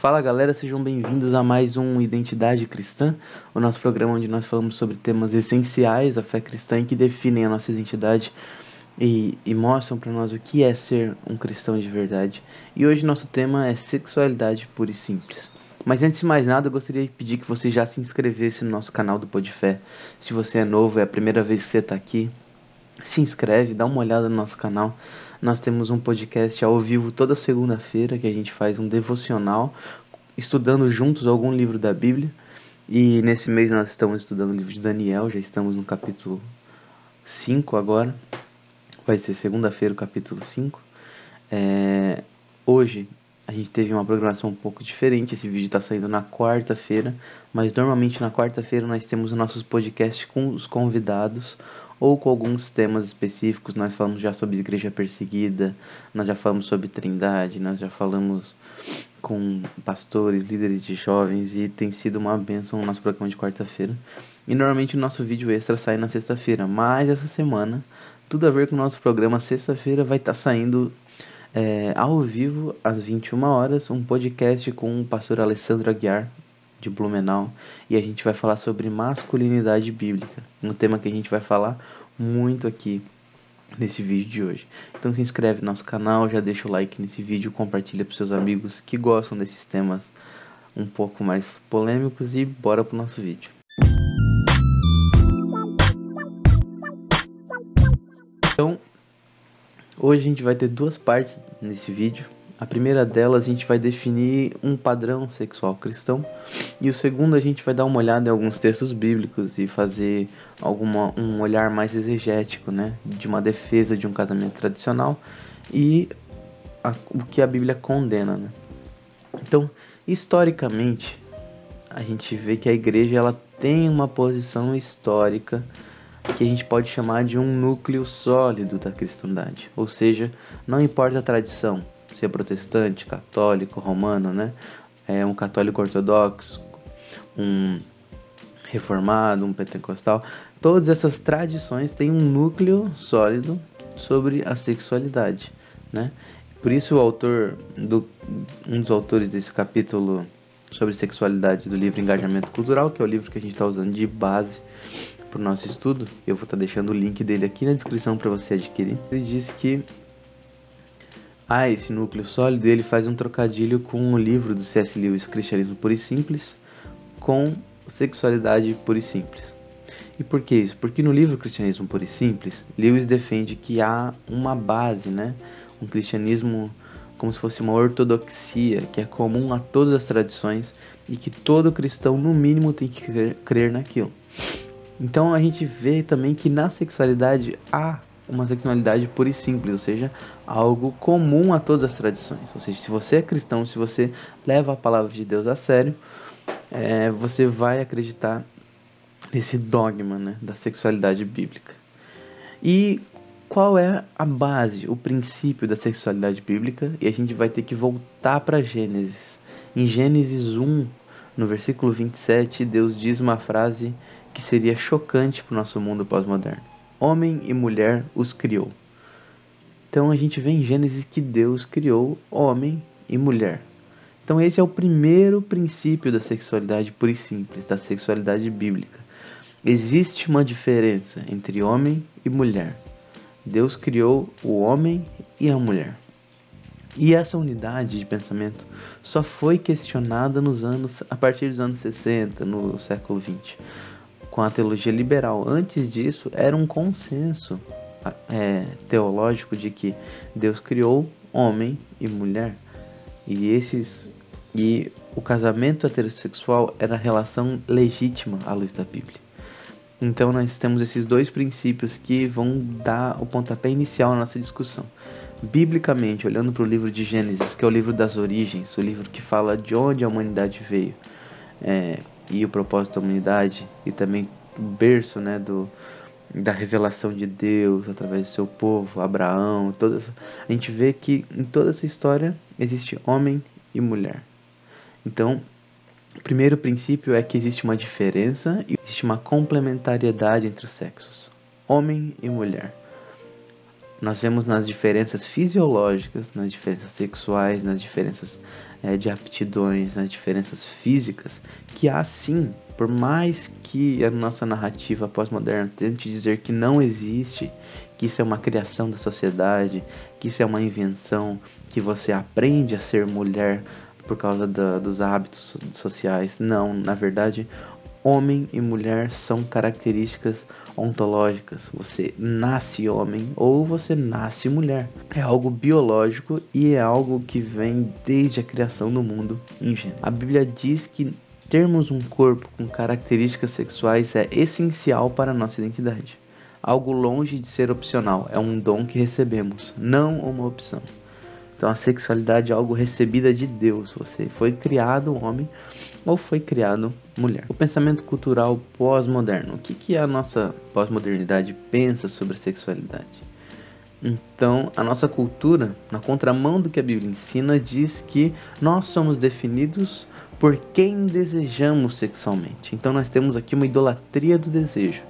Fala galera, sejam bem-vindos a mais um Identidade Cristã, o nosso programa onde nós falamos sobre temas essenciais da fé cristã e que definem a nossa identidade e mostram para nós o que é ser um cristão de verdade. E hoje nosso tema é sexualidade pura e simples. Mas antes de mais nada, eu gostaria de pedir que você já se inscrevesse no nosso canal do Podfé. Se você é novo, é a primeira vez que você está aqui, se inscreve, dá uma olhada no nosso canal. Nós temos um podcast ao vivo toda segunda-feira que a gente faz um devocional estudando juntos algum livro da Bíblia. E nesse mês nós estamos estudando o livro de Daniel, já estamos no capítulo 5 agora. Vai ser segunda-feira o capítulo 5. Hoje a gente teve uma programação um pouco diferente, esse vídeo está saindo na quarta-feira, mas normalmente na quarta-feira nós temos os nossos podcasts com os convidados ou com alguns temas específicos. Nós falamos já sobre igreja perseguida, nós já falamos sobre Trindade, nós já falamos com pastores, líderes de jovens, e tem sido uma bênção o nosso programa de quarta-feira. E normalmente o nosso vídeo extra sai na sexta-feira, mas essa semana, tudo a ver com o nosso programa, sexta-feira vai estar saindo ao vivo, às 21 horas, um podcast com o pastor Alessandro Aguiar, de Blumenau, e a gente vai falar sobre masculinidade bíblica, um tema que a gente vai falar muito aqui nesse vídeo de hoje. Então se inscreve no nosso canal, já deixa o like nesse vídeo, compartilha para seus amigos que gostam desses temas um pouco mais polêmicos e bora pro nosso vídeo. Então, hoje a gente vai ter duas partes nesse vídeo. A primeira delas a gente vai definir um padrão sexual cristão, e o segundo a gente vai dar uma olhada em alguns textos bíblicos e fazer um olhar mais exegético, né, de uma defesa de um casamento tradicional e o que a Bíblia condena, né? Então, historicamente, a gente vê que a igreja ela tem uma posição histórica que a gente pode chamar de um núcleo sólido da cristandade, ou seja, não importa a tradição, se é protestante, católico, romano, né? Um católico ortodoxo, um reformado, um pentecostal, todas essas tradições têm um núcleo sólido sobre a sexualidade, né? Por isso um dos autores desse capítulo sobre sexualidade do livro Engajamento Cultural, que é o livro que a gente está usando de base para o nosso estudo, eu vou estar deixando o link dele aqui na descrição para você adquirir. Ele diz que esse núcleo sólido, ele faz um trocadilho com o livro do C.S. Lewis, Cristianismo Puro e Simples, com Sexualidade Pura e Simples. E por que isso? Porque no livro Cristianismo Puro e Simples, Lewis defende que há uma base, né? Um cristianismo como se fosse uma ortodoxia, que é comum a todas as tradições e que todo cristão, no mínimo, tem que crer naquilo. Então a gente vê também que na sexualidade há uma sexualidade pura e simples, ou seja, algo comum a todas as tradições. Ou seja, se você é cristão, se você leva a palavra de Deus a sério, você vai acreditar nesse dogma, né, da sexualidade bíblica. E qual é a base, o princípio da sexualidade bíblica? E a gente vai ter que voltar para Gênesis. Em Gênesis 1, no versículo 27, Deus diz uma frase que seria chocante para o nosso mundo pós-moderno: homem e mulher os criou. Então a gente vê em Gênesis que Deus criou homem e mulher. Então esse é o primeiro princípio da sexualidade pura e simples, da sexualidade bíblica. Existe uma diferença entre homem e mulher. Deus criou o homem e a mulher. E essa unidade de pensamento só foi questionada a partir dos anos 60, no século 20, com a teologia liberal. Antes disso, era um consenso teológico de que Deus criou homem e mulher. E o casamento heterossexual era a relação legítima à luz da Bíblia. Então nós temos esses dois princípios que vão dar o pontapé inicial na nossa discussão. Biblicamente, olhando para o livro de Gênesis, que é o livro das origens, o livro que fala de onde a humanidade veio, e o propósito da humanidade, e também o berço, né, da revelação de Deus através do seu povo, Abraão, a gente vê que em toda essa história existe homem e mulher. Então, o primeiro princípio é que existe uma diferença e existe uma complementariedade entre os sexos, homem e mulher. Nós vemos nas diferenças fisiológicas, nas diferenças sexuais, nas diferenças de aptidões, nas diferenças físicas, que há sim, por mais que a nossa narrativa pós-moderna tente dizer que não existe, que isso é uma criação da sociedade, que isso é uma invenção, que você aprende a ser mulher por causa dos hábitos sociais. Não, na verdade, homem e mulher são características ontológicas. Você nasce homem ou você nasce mulher. É algo biológico e é algo que vem desde a criação do mundo em Gênesis. A Bíblia diz que termos um corpo com características sexuais é essencial para a nossa identidade. Algo longe de ser opcional, é um dom que recebemos, não uma opção. Então a sexualidade é algo recebida de Deus. Você foi criado homem ou foi criado mulher. O pensamento cultural pós-moderno. O que a nossa pós-modernidade pensa sobre a sexualidade? Então, a nossa cultura, na contramão do que a Bíblia ensina, diz que nós somos definidos por quem desejamos sexualmente. Então, nós temos aqui uma idolatria do desejo.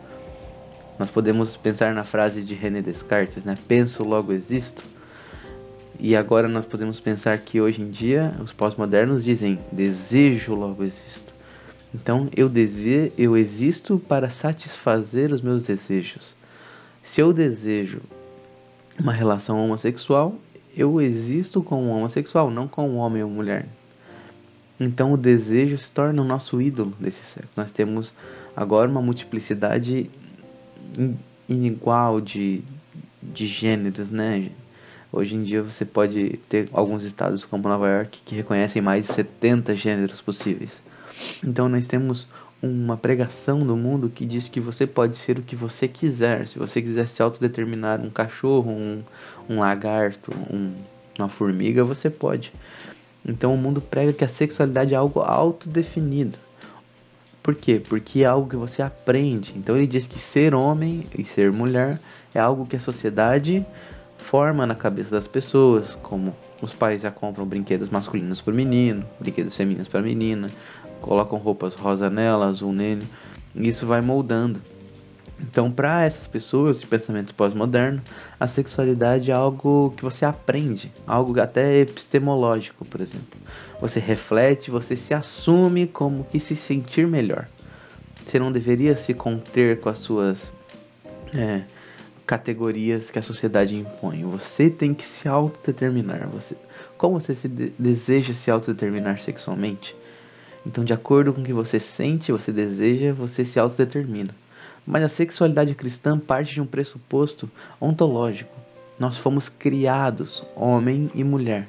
Nós podemos pensar na frase de René Descartes, né? Penso, logo existo. E agora nós podemos pensar que hoje em dia os pós-modernos dizem desejo, logo existo. Então eu existo para satisfazer os meus desejos. Se eu desejo uma relação homossexual, eu existo com um homossexual, não com um homem ou mulher. Então o desejo se torna o nosso ídolo desse século. Nós temos agora uma multiplicidade inigual de gêneros, né? Hoje em dia você pode ter alguns estados como Nova York que reconhecem mais de 70 gêneros possíveis. Então nós temos uma pregação do mundo que diz que você pode ser o que você quiser. Se você quiser se autodeterminar um cachorro, um lagarto, uma formiga, você pode. Então o mundo prega que a sexualidade é algo autodefinido. Por quê? Porque é algo que você aprende. Então ele diz que ser homem e ser mulher é algo que a sociedade forma na cabeça das pessoas, como os pais já compram brinquedos masculinos para o menino, brinquedos femininos para a menina, colocam roupas rosa nela, azul nele, e isso vai moldando. Então, para essas pessoas de pensamento pós-moderno, a sexualidade é algo que você aprende, algo até epistemológico, por exemplo. Você reflete, você se assume como que se sentir melhor. Você não deveria se conter com as suas categorias que a sociedade impõe. Você tem que se autodeterminar. Como você deseja se autodeterminar sexualmente? Então, de acordo com o que você sente, você deseja, você se autodetermina. Mas a sexualidade cristã parte de um pressuposto ontológico. Nós fomos criados, homem e mulher.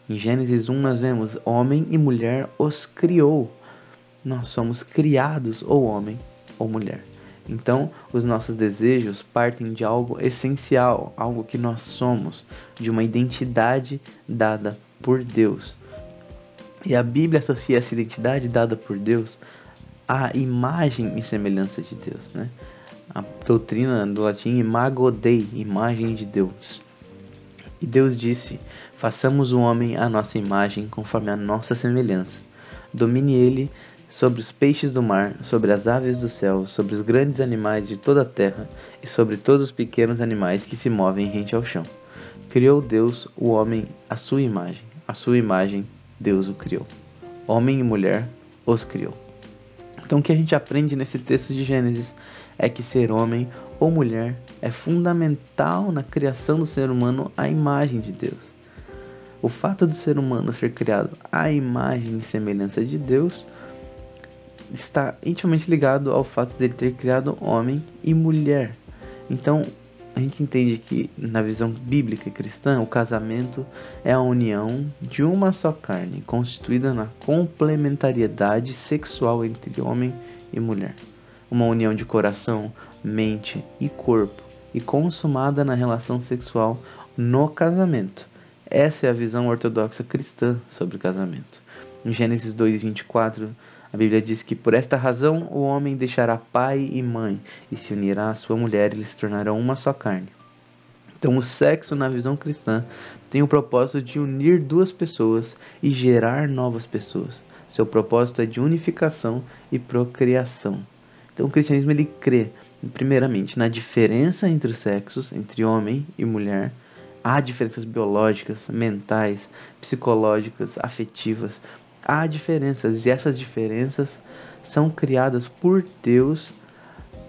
Em Gênesis 1 nós vemos, homem e mulher os criou. Nós somos criados ou homem ou mulher. Então, os nossos desejos partem de algo essencial, algo que nós somos, de uma identidade dada por Deus. E a Bíblia associa essa identidade dada por Deus à imagem e semelhança de Deus, né? A doutrina do latim imago Dei, imagem de Deus. E Deus disse, façamos o homem à nossa imagem, conforme a nossa semelhança. Domine ele sobre os peixes do mar, sobre as aves do céu, sobre os grandes animais de toda a terra e sobre todos os pequenos animais que se movem rente ao chão. Criou Deus o homem à sua imagem Deus o criou. Homem e mulher os criou. Então o que a gente aprende nesse texto de Gênesis é que ser homem ou mulher é fundamental na criação do ser humano à imagem de Deus. O fato do ser humano ser criado à imagem e semelhança de Deus está intimamente ligado ao fato de ele ter criado homem e mulher. Então, a gente entende que, na visão bíblica e cristã, o casamento é a união de uma só carne, constituída na complementariedade sexual entre homem e mulher. Uma união de coração, mente e corpo, e consumada na relação sexual no casamento. Essa é a visão ortodoxa cristã sobre o casamento. Em Gênesis 2:24, a Bíblia diz que por esta razão o homem deixará pai e mãe e se unirá à sua mulher e eles se tornarão uma só carne. Então o sexo na visão cristã tem o propósito de unir duas pessoas e gerar novas pessoas. Seu propósito é de unificação e procriação. Então o cristianismo ele crê primeiramente, na diferença entre os sexos, entre homem e mulher. Há diferenças biológicas, mentais, psicológicas, afetivas. Há diferenças, e essas diferenças são criadas por Deus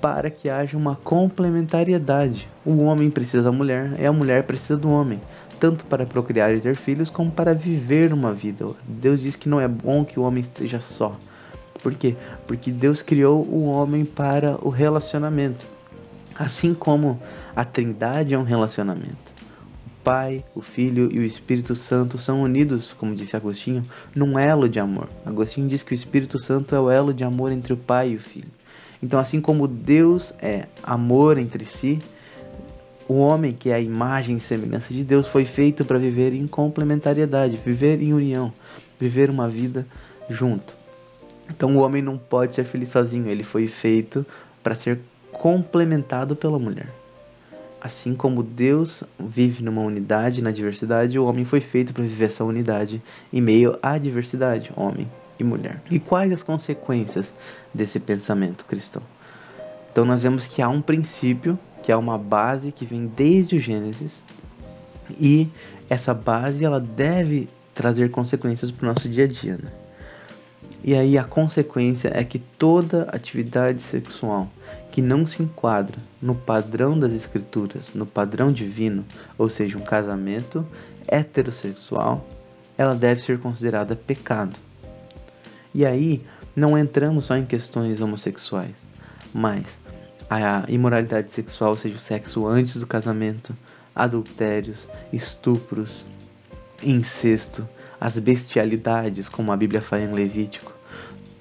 para que haja uma complementariedade. O homem precisa da mulher e a mulher precisa do homem, tanto para procriar e ter filhos, como para viver uma vida. Deus diz que não é bom que o homem esteja só. Por quê? Porque Deus criou o homem para o relacionamento. Assim como a Trindade é um relacionamento. O Pai, o Filho e o Espírito Santo são unidos, como disse Agostinho, num elo de amor. Agostinho diz que o Espírito Santo é o elo de amor entre o Pai e o Filho. Então, assim como Deus é amor entre si, o homem, que é a imagem e semelhança de Deus, foi feito para viver em complementariedade, viver em união, viver uma vida junto. Então o homem não pode ser feliz sozinho, ele foi feito para ser complementado pela mulher. Assim como Deus vive numa unidade, na diversidade, o homem foi feito para viver essa unidade em meio à diversidade, homem e mulher. E quais as consequências desse pensamento cristão? Então nós vemos que há um princípio, que é uma base que vem desde o Gênesis, e essa base ela deve trazer consequências para o nosso dia a dia, né? E aí a consequência é que toda atividade sexual que não se enquadra no padrão das escrituras, no padrão divino, ou seja, um casamento heterossexual, ela deve ser considerada pecado. E aí não entramos só em questões homossexuais, mas a imoralidade sexual, ou seja, o sexo antes do casamento, adultérios, estupros, incesto, as bestialidades, como a Bíblia fala em Levítico,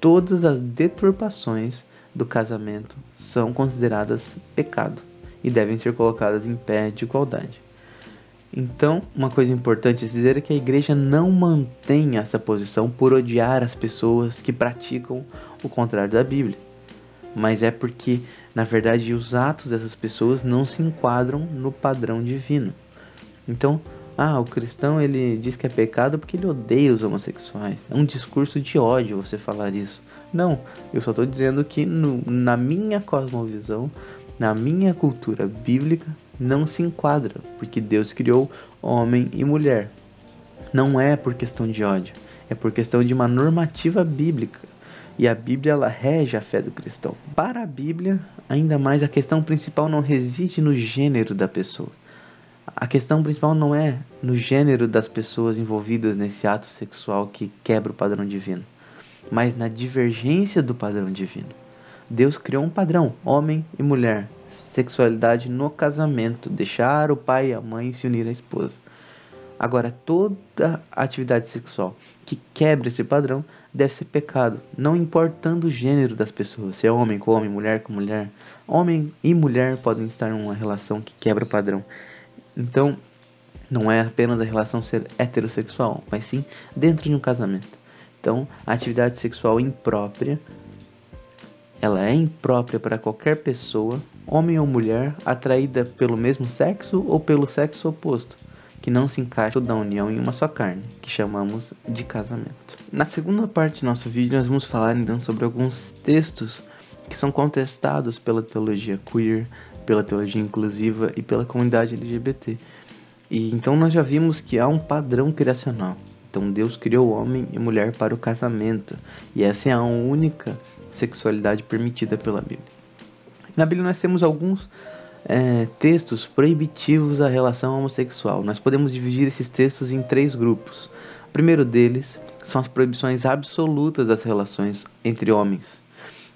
todas as deturpações do casamento são consideradas pecado e devem ser colocadas em pé de igualdade. Então, uma coisa importante a dizer é que a igreja não mantém essa posição por odiar as pessoas que praticam o contrário da Bíblia, mas é porque, na verdade, os atos dessas pessoas não se enquadram no padrão divino. Então, o cristão ele diz que é pecado porque ele odeia os homossexuais. É um discurso de ódio você falar isso. Não, eu só estou dizendo que na minha cosmovisão, na minha cultura bíblica, não se enquadra, porque Deus criou homem e mulher. Não é por questão de ódio, é por questão de uma normativa bíblica. E a Bíblia ela rege a fé do cristão. Para a Bíblia, ainda mais, a questão principal não reside no gênero da pessoa. A questão principal não é no gênero das pessoas envolvidas nesse ato sexual que quebra o padrão divino, mas na divergência do padrão divino. Deus criou um padrão, homem e mulher, sexualidade no casamento, deixar o pai e a mãe se unir à esposa. Agora, toda atividade sexual que quebra esse padrão deve ser pecado, não importando o gênero das pessoas, se é homem com homem, mulher com mulher. Homem e mulher podem estar em uma relação que quebra o padrão. Então, não é apenas a relação ser heterossexual, mas sim dentro de um casamento. Então, a atividade sexual imprópria, ela é imprópria para qualquer pessoa, homem ou mulher, atraída pelo mesmo sexo ou pelo sexo oposto, que não se encaixa da união em uma só carne, que chamamos de casamento. Na segunda parte do nosso vídeo, nós vamos falar então sobre alguns textos que são contestados pela teologia queer, pela teologia inclusiva e pela comunidade LGBT. E então nós já vimos que há um padrão criacional. Então Deus criou homem e mulher para o casamento, e essa é a única sexualidade permitida pela Bíblia. Na Bíblia nós temos alguns textos proibitivos à relação homossexual. Nós podemos dividir esses textos em 3 grupos. O primeiro deles são as proibições absolutas das relações entre homens.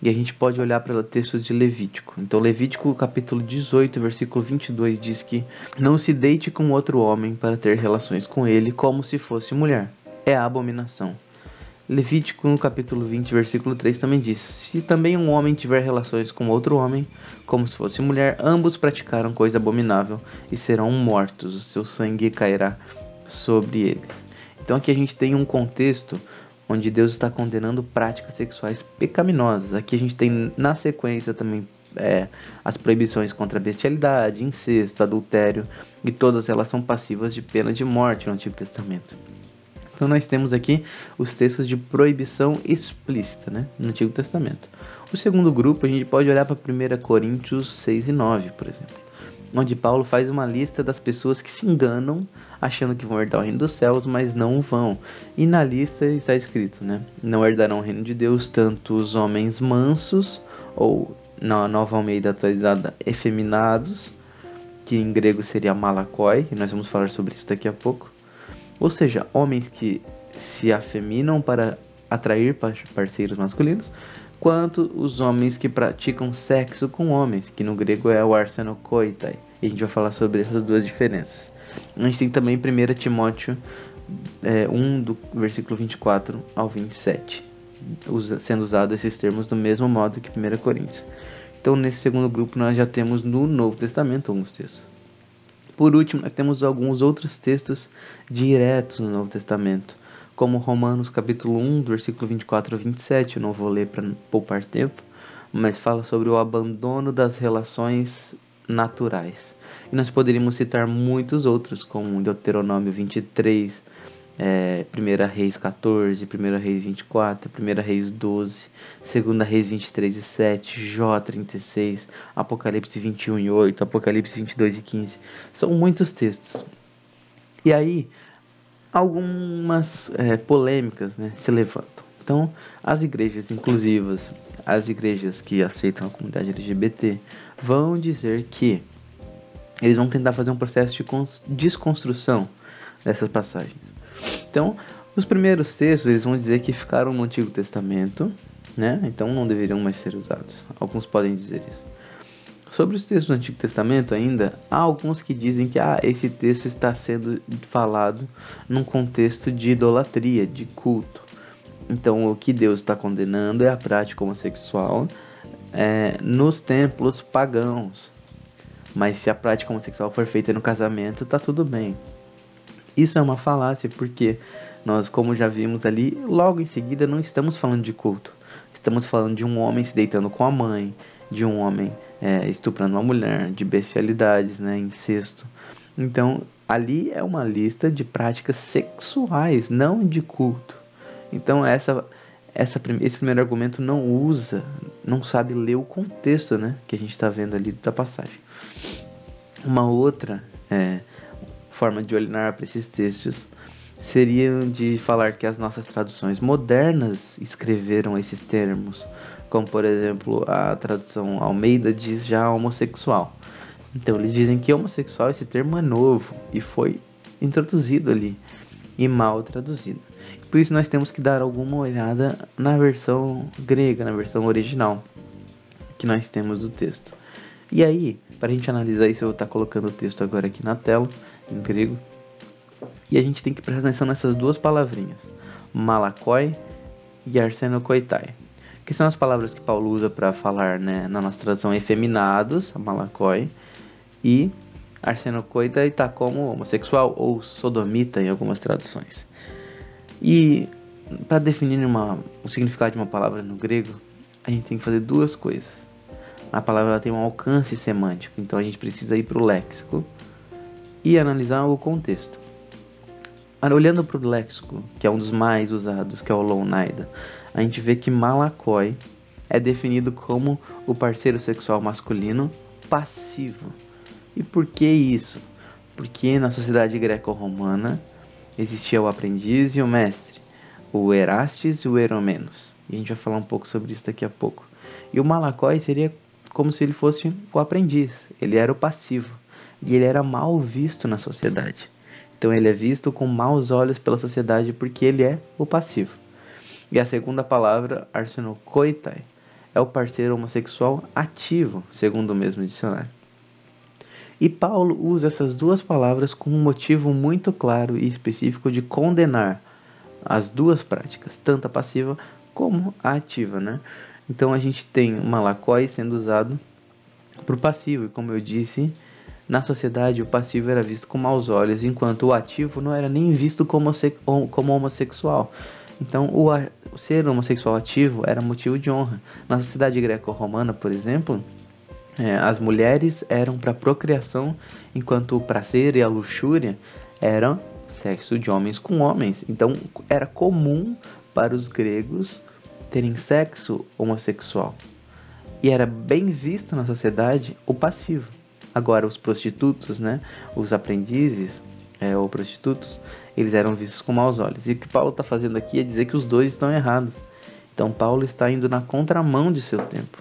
E a gente pode olhar para textos de Levítico. Então, Levítico capítulo 18, versículo 22 diz que não se deite com outro homem para ter relações com ele como se fosse mulher. É a abominação. Levítico no capítulo 20, versículo 3 também diz: se também um homem tiver relações com outro homem, como se fosse mulher, ambos praticaram coisa abominável e serão mortos, o seu sangue cairá sobre eles. Então aqui a gente tem um contexto onde Deus está condenando práticas sexuais pecaminosas. Aqui a gente tem na sequência também as proibições contra a bestialidade, incesto, adultério, e todas elas são passivas de pena de morte no Antigo Testamento. Então nós temos aqui os textos de proibição explícita, né, no Antigo Testamento. O segundo grupo a gente pode olhar para 1 Coríntios 6 e 9, por exemplo, onde Paulo faz uma lista das pessoas que se enganam achando que vão herdar o reino dos céus, mas não vão. E na lista está escrito, né, não herdarão o reino de Deus tanto os homens mansos, ou na Nova Almeida atualizada, efeminados, que em grego seria malakoi, e nós vamos falar sobre isso daqui a pouco. Ou seja, homens que se afeminam para atrair parceiros masculinos, quanto os homens que praticam sexo com homens, que no grego é o arsenokoitai. E a gente vai falar sobre essas duas diferenças. A gente tem também 1 Timóteo 1, do versículo 24 ao 27, sendo usados esses termos do mesmo modo que 1 Coríntios. Então, nesse segundo grupo, nós já temos no Novo Testamento alguns textos. Por último, nós temos alguns outros textos diretos no Novo Testamento, como Romanos capítulo 1, do versículo 24 a 27, eu não vou ler para poupar tempo, mas fala sobre o abandono das relações naturais. E nós poderíamos citar muitos outros, como Deuteronômio 23, 1 Reis 14, 1 Reis 24, 1 Reis 12, 2 Reis 23 e 7, Jó 36, Apocalipse 21 e 8, Apocalipse 22 e 15. São muitos textos. E aí, algumas polêmicas, né, se levantam. Então, as igrejas inclusivas, as igrejas que aceitam a comunidade LGBT, vão dizer que eles vão tentar fazer um processo de desconstrução dessas passagens. Então, os primeiros textos, eles vão dizer que ficaram no Antigo Testamento, né? Então não deveriam mais ser usados. Alguns podem dizer isso. Sobre os textos do Antigo Testamento ainda, há alguns que dizem que esse texto está sendo falado num contexto de idolatria, de culto. Então, o que Deus está condenando é a prática homossexual nos templos pagãos. Mas se a prática homossexual for feita no casamento, tá tudo bem. Isso é uma falácia, porque nós, como já vimos ali, logo em seguida não estamos falando de culto. Estamos falando de um homem se deitando com a mãe, de um homem estuprando uma mulher, de bestialidades, né, incesto. Então, ali é uma lista de práticas sexuais, não de culto. Então, esse primeiro argumento não sabe ler o contexto, né, que a gente está vendo ali da passagem. Uma outra forma de olhar para esses textos seria de falar que as nossas traduções modernas escreveram esses termos, como por exemplo a tradução Almeida diz já homossexual. Então eles dizem que homossexual, esse termo é novo e foi introduzido ali e mal traduzido. Por isso nós temos que dar alguma olhada na versão grega, na versão original que nós temos do texto. E aí, para a gente analisar isso, eu vou estar colocando o texto agora aqui na tela, em grego. E a gente tem que prestar atenção nessas duas palavrinhas, malakoi e arsenokoitai, que são as palavras que Paulo usa para falar, né, na nossa tradução efeminados, malakoi, e arsenokoitai está como homossexual ou sodomita em algumas traduções. E para definir o significado de uma palavra no grego, a gente tem que fazer duas coisas. A palavra ela tem um alcance semântico, então a gente precisa ir para o léxico e analisar o contexto. Olhando para o léxico, que é um dos mais usados, que é o Lounaida, a gente vê que malakoi é definido como o parceiro sexual masculino passivo. E por que isso? Porque na sociedade greco-romana existia o aprendiz e o mestre, o erastes e o eromenos. E a gente vai falar um pouco sobre isso daqui a pouco. E o malakoi seria como se ele fosse o aprendiz, ele era o passivo, e ele era mal visto na sociedade. Então ele é visto com maus olhos pela sociedade porque ele é o passivo. E a segunda palavra, arsenokoitai, é o parceiro homossexual ativo, segundo o mesmo dicionário. E Paulo usa essas duas palavras com um motivo muito claro e específico de condenar as duas práticas, tanto a passiva como a ativa, né? Então a gente tem o malakoi sendo usado para o passivo, e como eu disse, na sociedade o passivo era visto com maus olhos, enquanto o ativo não era nem visto como homossexual. Então o ser homossexual ativo era motivo de honra. Na sociedade greco-romana, por exemplo, as mulheres eram para procriação, enquanto o prazer e a luxúria eram sexo de homens com homens. Então era comum para os gregos terem sexo homossexual. E era bem visto na sociedade o passivo. Agora os prostitutos, né, os aprendizes ou prostitutos, eles eram vistos com maus olhos. E o que Paulo está fazendo aqui é dizer que os dois estão errados. Então Paulo está indo na contramão de seu tempo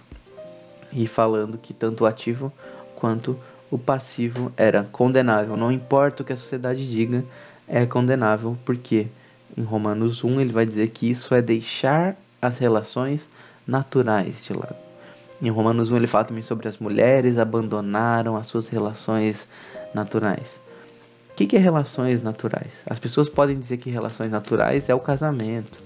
e falando que tanto o ativo quanto o passivo era condenável. Não importa o que a sociedade diga, é condenável, porque em Romanos 1 ele vai dizer que isso é deixar as relações naturais de lado. Em Romanos 1 ele fala também sobre as mulheres abandonaram as suas relações naturais. O que é relações naturais? As pessoas podem dizer que relações naturais é o casamento.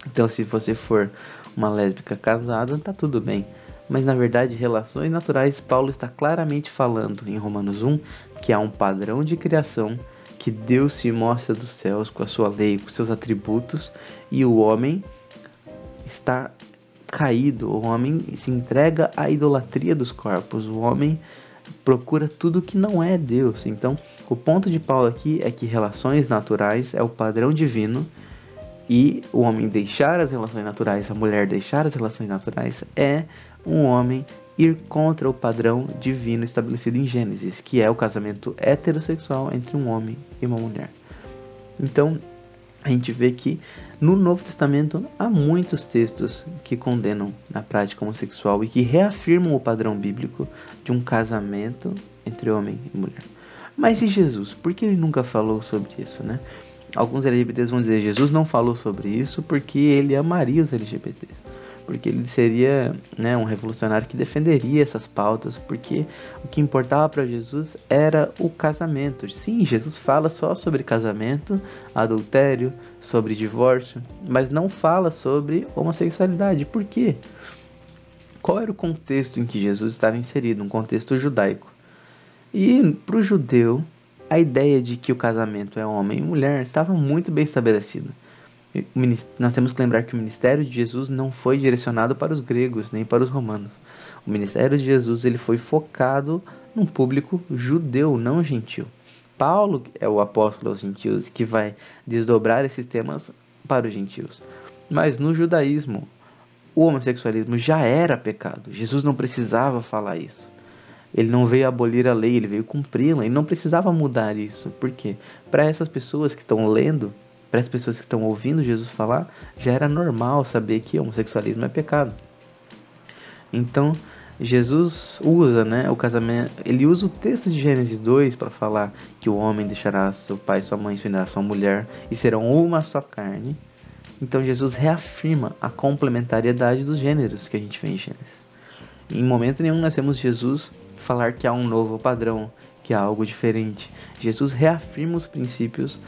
Então se você for uma lésbica casada, tá tudo bem. Mas na verdade, relações naturais, Paulo está claramente falando em Romanos 1 que há um padrão de criação, que Deus se mostra dos céus com a sua lei, com seus atributos, e o homem está caído, o homem se entrega à idolatria dos corpos, o homem procura tudo que não é Deus. Então, o ponto de Paulo aqui é que relações naturais é o padrão divino, e o homem deixar as relações naturais, a mulher deixar as relações naturais, é um homem ir contra o padrão divino estabelecido em Gênesis, que é o casamento heterossexual entre um homem e uma mulher. Então, a gente vê que no Novo Testamento há muitos textos que condenam a prática homossexual e que reafirmam o padrão bíblico de um casamento entre homem e mulher. Mas e Jesus? Por que ele nunca falou sobre isso, né? Alguns LGBTs vão dizer, Jesus não falou sobre isso porque ele amaria os LGBTs. Porque ele seria, né, um revolucionário que defenderia essas pautas, porque o que importava para Jesus era o casamento. Sim, Jesus fala só sobre casamento, adultério, sobre divórcio, mas não fala sobre homossexualidade. Por quê? Qual era o contexto em que Jesus estava inserido? Um contexto judaico. E para o judeu, a ideia de que o casamento é homem e mulher estava muito bem estabelecida. Nós temos que lembrar que o ministério de Jesus não foi direcionado para os gregos, nem para os romanos. O ministério de Jesus ele foi focado num público judeu, não gentil. Paulo é o apóstolo aos gentios que vai desdobrar esses temas para os gentios. Mas no judaísmo, o homossexualismo já era pecado. Jesus não precisava falar isso. Ele não veio abolir a lei, ele veio cumpri-la. Ele não precisava mudar isso. Por quê? Para essas pessoas que estão lendo, para as pessoas que estão ouvindo Jesus falar, já era normal saber que homossexualismo é pecado. Então, Jesus usa, né, o casamento, ele usa o texto de Gênesis 2 para falar que o homem deixará seu pai e sua mãe, se unirá à sua mulher e serão uma só carne. Então, Jesus reafirma a complementariedade dos gêneros que a gente vê em Gênesis. Em momento nenhum nós temos Jesus falar que há um novo padrão, que há algo diferente. Jesus reafirma os princípios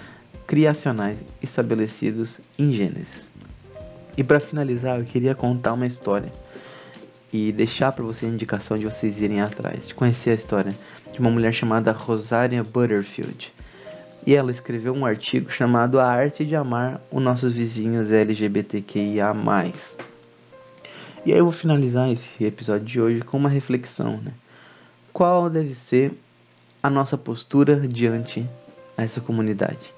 criacionais estabelecidos em Gênesis. E para finalizar, eu queria contar uma história e deixar para você a indicação de vocês irem atrás, de conhecer a história de uma mulher chamada Rosaria Butterfield. E ela escreveu um artigo chamado A Arte de Amar os Nossos Vizinhos LGBTQIA+. E aí eu vou finalizar esse episódio de hoje com uma reflexão, né? Qual deve ser a nossa postura diante essa comunidade?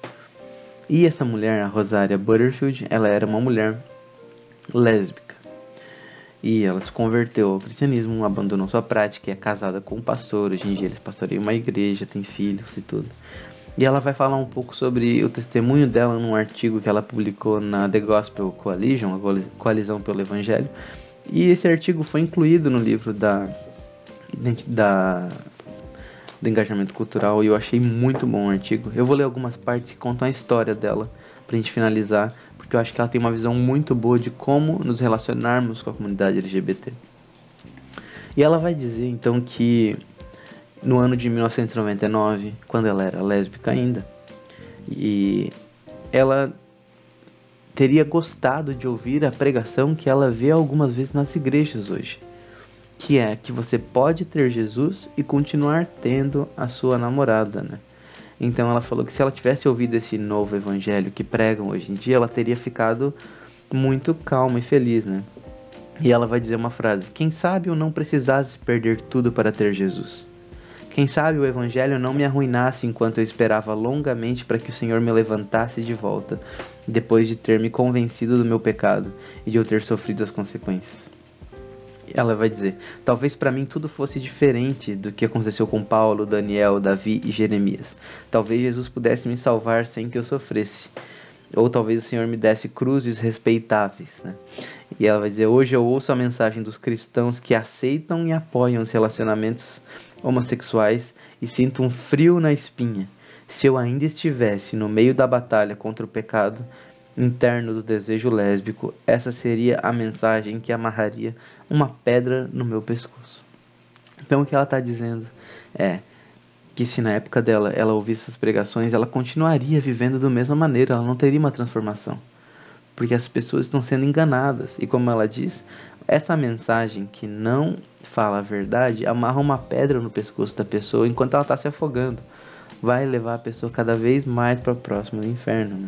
E essa mulher, a Rosaria Butterfield, ela era uma mulher lésbica. E ela se converteu ao cristianismo, abandonou sua prática e é casada com um pastor. Hoje em dia eles pastoreiam uma igreja, tem filhos e tudo. E ela vai falar um pouco sobre o testemunho dela num artigo que ela publicou na The Gospel Coalition, a Coalizão pelo Evangelho. E esse artigo foi incluído no livro do engajamento cultural, e eu achei muito bom o artigo. Eu vou ler algumas partes que contam a história dela pra gente finalizar, porque eu acho que ela tem uma visão muito boa de como nos relacionarmos com a comunidade LGBT. E ela vai dizer então que no ano de 1999, quando ela era lésbica ainda, e ela teria gostado de ouvir a pregação que ela vê algumas vezes nas igrejas hoje, que é que você pode ter Jesus e continuar tendo a sua namorada, né? Então ela falou que se ela tivesse ouvido esse novo evangelho que pregam hoje em dia, ela teria ficado muito calma e feliz, né? E ela vai dizer uma frase: quem sabe eu não precisasse perder tudo para ter Jesus? Quem sabe o evangelho não me arruinasse enquanto eu esperava longamente para que o Senhor me levantasse de volta, depois de ter me convencido do meu pecado e de eu ter sofrido as consequências. Ela vai dizer, talvez para mim tudo fosse diferente do que aconteceu com Paulo, Daniel, Davi e Jeremias. Talvez Jesus pudesse me salvar sem que eu sofresse. Ou talvez o Senhor me desse cruzes respeitáveis, né? E ela vai dizer, hoje eu ouço a mensagem dos cristãos que aceitam e apoiam os relacionamentos homossexuais e sinto um frio na espinha. Se eu ainda estivesse no meio da batalha contra o pecado interno do desejo lésbico, essa seria a mensagem que amarraria uma pedra no meu pescoço. Então o que ela está dizendo é que se na época dela ela ouvisse essas pregações, ela continuaria vivendo da mesma maneira, ela não teria uma transformação. Porque as pessoas estão sendo enganadas. E como ela diz, essa mensagem que não fala a verdade amarra uma pedra no pescoço da pessoa enquanto ela está se afogando. Vai levar a pessoa cada vez mais para próximo do inferno, né?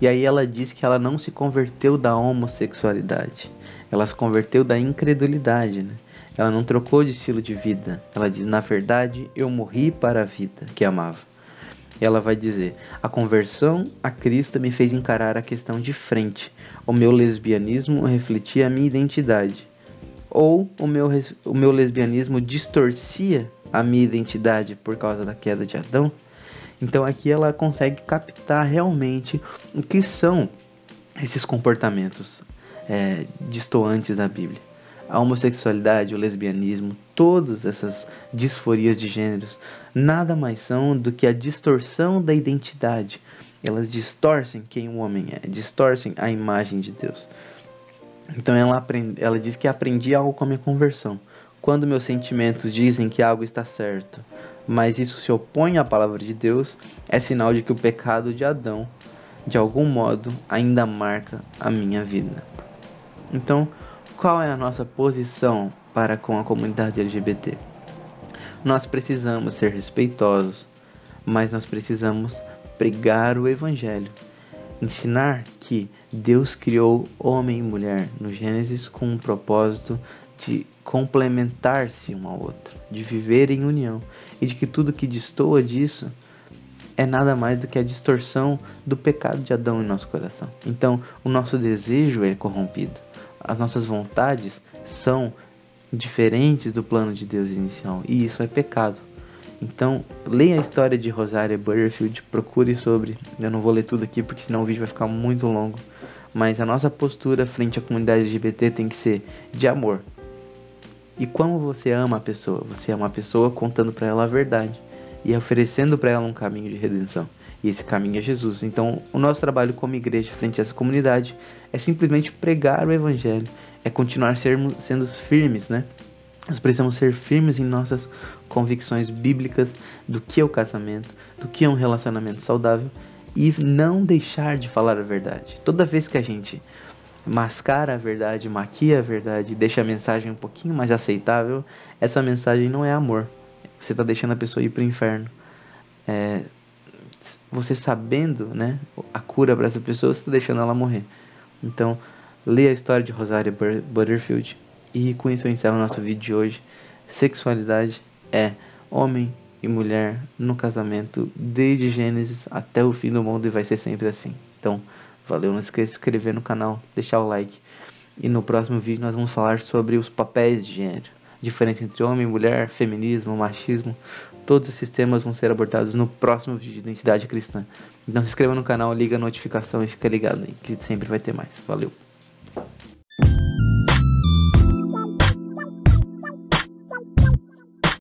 E aí ela diz que ela não se converteu da homossexualidade. Ela se converteu da incredulidade, né? Ela não trocou de estilo de vida. Ela diz, na verdade, eu morri para a vida que amava. E ela vai dizer, a conversão a Cristo me fez encarar a questão de frente. O meu lesbianismo refletia a minha identidade. Ou o meu lesbianismo distorcia a minha identidade por causa da queda de Adão. Então aqui ela consegue captar realmente o que são esses comportamentos distoantes da Bíblia. A homossexualidade, o lesbianismo, todas essas disforias de gêneros, nada mais são do que a distorção da identidade. Elas distorcem quem o homem é, distorcem a imagem de Deus. Então ela diz que aprendi algo com a minha conversão. Quando meus sentimentos dizem que algo está certo, mas isso se opõe à palavra de Deus, é sinal de que o pecado de Adão, de algum modo, ainda marca a minha vida. Então, qual é a nossa posição para com a comunidade LGBT? Nós precisamos ser respeitosos, mas nós precisamos pregar o Evangelho. Ensinar que Deus criou homem e mulher no Gênesis com um propósito de complementar-se um ao outro, de viver em união, e de que tudo que destoa disso é nada mais do que a distorção do pecado de Adão em nosso coração. Então, o nosso desejo é corrompido, as nossas vontades são diferentes do plano de Deus inicial, e isso é pecado. Então, leia a história de Rosaria Butterfield, procure sobre, eu não vou ler tudo aqui porque senão o vídeo vai ficar muito longo, mas a nossa postura frente à comunidade LGBT tem que ser de amor. E como você ama a pessoa? Você ama a pessoa contando para ela a verdade e oferecendo para ela um caminho de redenção. E esse caminho é Jesus. Então, o nosso trabalho como igreja frente a essa comunidade é simplesmente pregar o Evangelho, é continuar sendo firmes, né? Nós precisamos ser firmes em nossas convicções bíblicas do que é o casamento, do que é um relacionamento saudável e não deixar de falar a verdade. Toda vez que a gente mascara a verdade, maquia a verdade, deixa a mensagem um pouquinho mais aceitável, essa mensagem não é amor. Você está deixando a pessoa ir para o inferno. Você sabendo, né, a cura para essa pessoa, você está deixando ela morrer. Então, leia a história de Rosaria Butterfield. E com isso eu encerro o nosso vídeo de hoje. Sexualidade é homem e mulher no casamento desde Gênesis até o fim do mundo e vai ser sempre assim. Então, valeu, não esqueça de se inscrever no canal, deixar o like. E no próximo vídeo nós vamos falar sobre os papéis de gênero. Diferença entre homem e mulher, feminismo, machismo. Todos esses temas vão ser abordados no próximo vídeo de Identidade Cristã. Então se inscreva no canal, liga a notificação e fica ligado aí, que sempre vai ter mais. Valeu!